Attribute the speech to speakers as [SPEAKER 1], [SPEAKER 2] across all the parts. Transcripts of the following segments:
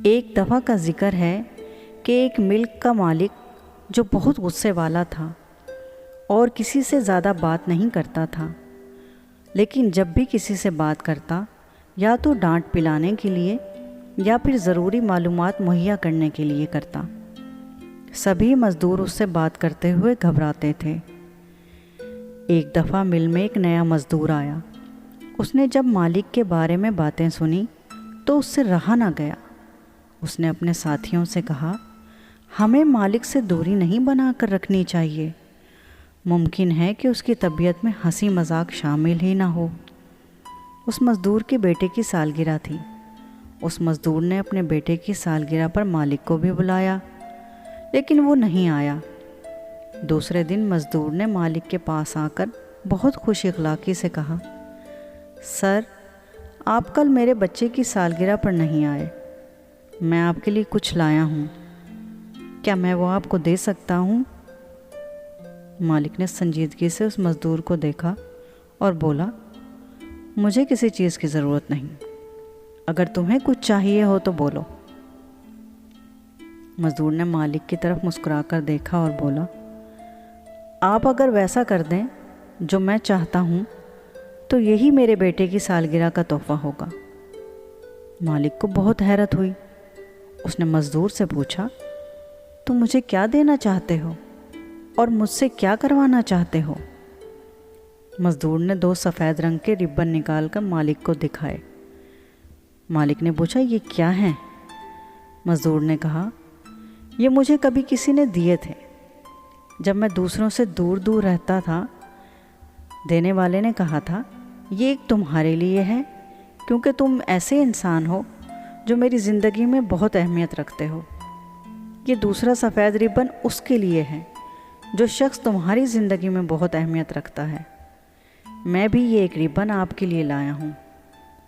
[SPEAKER 1] ایک دفعہ کا ذکر ہے کہ ایک ملک کا مالک جو بہت غصے والا تھا اور کسی سے زیادہ بات نہیں کرتا تھا، لیکن جب بھی کسی سے بات کرتا یا تو ڈانٹ پلانے کے لیے یا پھر ضروری معلومات مہیا کرنے کے لیے کرتا۔ سبھی مزدور اس سے بات کرتے ہوئے گھبراتے تھے۔ ایک دفعہ مل میں ایک نیا مزدور آیا۔ اس نے جب مالک کے بارے میں باتیں سنی تو اس سے رہا نہ گیا۔ اس نے اپنے ساتھیوں سے کہا، ہمیں مالک سے دوری نہیں بنا کر رکھنی چاہیے۔ ممکن ہے کہ اس کی طبیعت میں ہنسی مذاق شامل ہی نہ ہو۔ اس مزدور کے بیٹے کی سالگرہ تھی۔ اس مزدور نے اپنے بیٹے کی سالگرہ پر مالک کو بھی بلایا، لیکن وہ نہیں آیا۔ دوسرے دن مزدور نے مالک کے پاس آ کر بہت خوش اخلاقی سے کہا، سر، آپ کل میرے بچے کی سالگرہ پر نہیں آئے۔ میں آپ کے لیے کچھ لایا ہوں، کیا میں وہ آپ کو دے سکتا ہوں؟ مالک نے سنجیدگی سے اس مزدور کو دیکھا اور بولا، مجھے کسی چیز کی ضرورت نہیں، اگر تمہیں کچھ چاہیے ہو تو بولو۔ مزدور نے مالک کی طرف مسکرا کر دیکھا اور بولا، آپ اگر ویسا کر دیں جو میں چاہتا ہوں تو یہی میرے بیٹے کی سالگرہ کا تحفہ ہوگا۔ مالک کو بہت حیرت ہوئی۔ اس نے مزدور سے پوچھا، تم مجھے کیا دینا چاہتے ہو اور مجھ سے کیا کروانا چاہتے ہو؟ مزدور نے 2 سفید رنگ کے ربن نکال کر مالک کو دکھائے۔ مالک نے پوچھا، یہ کیا ہیں؟ مزدور نے کہا، یہ مجھے کبھی کسی نے دیے تھے جب میں دوسروں سے دور دور رہتا تھا۔ دینے والے نے کہا تھا، یہ ایک تمہارے لیے ہے کیونکہ تم ایسے انسان ہو جو میری زندگی میں بہت اہمیت رکھتے ہو۔ یہ دوسرا سفید ربن اس کے لیے ہے جو شخص تمہاری زندگی میں بہت اہمیت رکھتا ہے۔ میں بھی یہ ایک ربن آپ کے لیے لایا ہوں،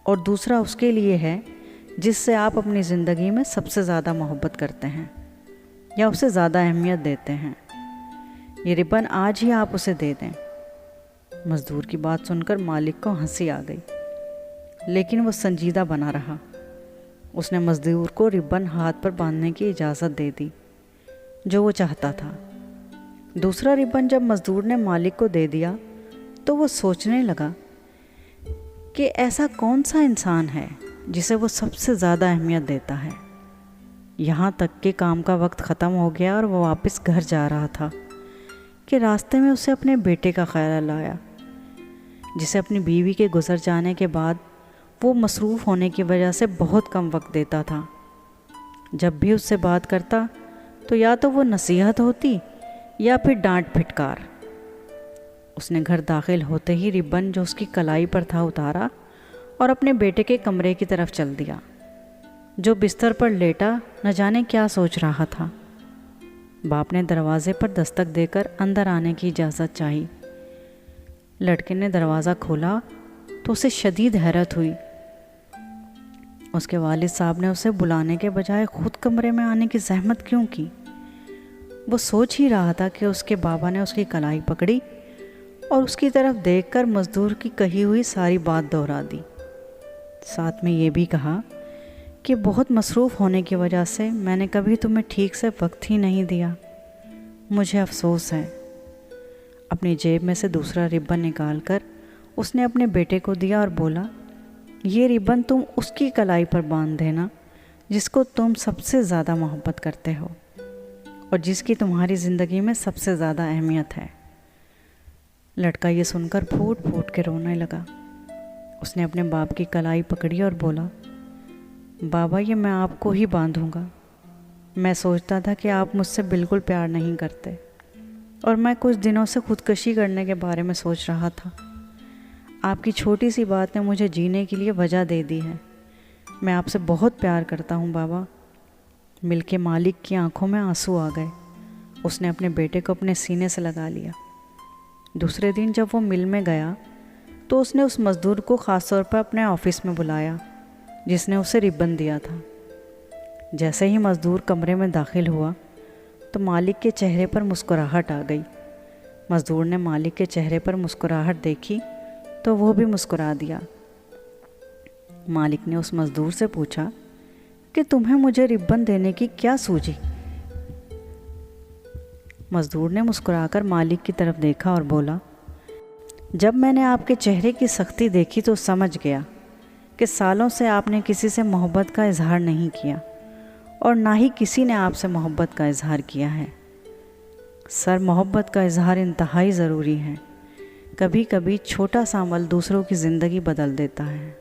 [SPEAKER 1] اور دوسرا اس کے لیے ہے جس سے آپ اپنی زندگی میں سب سے زیادہ محبت کرتے ہیں یا اسے زیادہ اہمیت دیتے ہیں۔ یہ ربن آج ہی آپ اسے دے دیں۔ مزدور کی بات سن کر مالک کو ہنسی آ گئی، لیکن وہ سنجیدہ بنا رہا۔ اس نے مزدور کو ربن ہاتھ پر باندھنے کی اجازت دے دی جو وہ چاہتا تھا۔ دوسرا ربن جب مزدور نے مالک کو دے دیا تو وہ سوچنے لگا کہ ایسا کون سا انسان ہے جسے وہ سب سے زیادہ اہمیت دیتا ہے۔ یہاں تک کہ کام کا وقت ختم ہو گیا اور وہ واپس گھر جا رہا تھا کہ راستے میں اسے اپنے بیٹے کا خیال آیا، جسے اپنی بیوی کے گزر جانے کے بعد وہ مصروف ہونے کی وجہ سے بہت کم وقت دیتا تھا۔ جب بھی اس سے بات کرتا تو یا تو وہ نصیحت ہوتی یا پھر ڈانٹ پھٹکار۔ اس نے گھر داخل ہوتے ہی ربن جو اس کی کلائی پر تھا اتارا اور اپنے بیٹے کے کمرے کی طرف چل دیا، جو بستر پر لیٹا نہ جانے کیا سوچ رہا تھا۔ باپ نے دروازے پر دستک دے کر اندر آنے کی اجازت چاہی۔ لڑکے نے دروازہ کھولا تو اسے شدید حیرت ہوئی۔ اس کے والد صاحب نے اسے بلانے کے بجائے خود کمرے میں آنے کی زحمت کیوں کی؟ وہ سوچ ہی رہا تھا کہ اس کے بابا نے اس کی کلائی پکڑی اور اس کی طرف دیکھ کر مزدور کی کہی ہوئی ساری بات دہرا دی، ساتھ میں یہ بھی کہا کہ بہت مصروف ہونے کی وجہ سے میں نے کبھی تمہیں ٹھیک سے وقت ہی نہیں دیا، مجھے افسوس ہے۔ اپنی جیب میں سے دوسرا ربن نکال کر اس نے اپنے بیٹے کو دیا اور بولا، یہ ربن تم اس کی کلائی پر باندھ دینا جس کو تم سب سے زیادہ محبت کرتے ہو اور جس کی تمہاری زندگی میں سب سے زیادہ اہمیت ہے۔ لڑکا یہ سن کر پھوٹ پھوٹ کے رونے لگا۔ اس نے اپنے باپ کی کلائی پکڑی اور بولا، بابا، یہ میں آپ کو ہی باندھوں گا۔ میں سوچتا تھا کہ آپ مجھ سے بالکل پیار نہیں کرتے اور میں کچھ دنوں سے خودکشی کرنے کے بارے میں سوچ رہا تھا۔ آپ کی چھوٹی سی بات نے مجھے جینے کے لیے وجہ دے دی ہے۔ میں آپ سے بہت پیار کرتا ہوں بابا۔ مل کے مالک کی آنکھوں میں آنسو آ گئے۔ اس نے اپنے بیٹے کو اپنے سینے سے لگا لیا۔ دوسرے دن جب وہ مل میں گیا تو اس نے اس مزدور کو خاص طور پر اپنے آفس میں بلایا جس نے اسے ربن دیا تھا۔ جیسے ہی مزدور کمرے میں داخل ہوا تو مالک کے چہرے پر مسکراہٹ آ گئی۔ مزدور نے مالک کے چہرے پر مسکراہٹ دیکھی تو وہ بھی مسکرا دیا۔ مالک نے اس مزدور سے پوچھا، کہ تمہیں مجھے ربن دینے کی کیا سوجی؟ مزدور نے مسکرا کر مالک کی طرف دیکھا اور بولا، جب میں نے آپ کے چہرے کی سختی دیکھی تو سمجھ گیا کہ سالوں سے آپ نے کسی سے محبت کا اظہار نہیں کیا اور نہ ہی کسی نے آپ سے محبت کا اظہار کیا ہے۔ سر، محبت کا اظہار انتہائی ضروری ہے۔ کبھی کبھی چھوٹا سا عمل دوسروں کی زندگی بدل دیتا ہے۔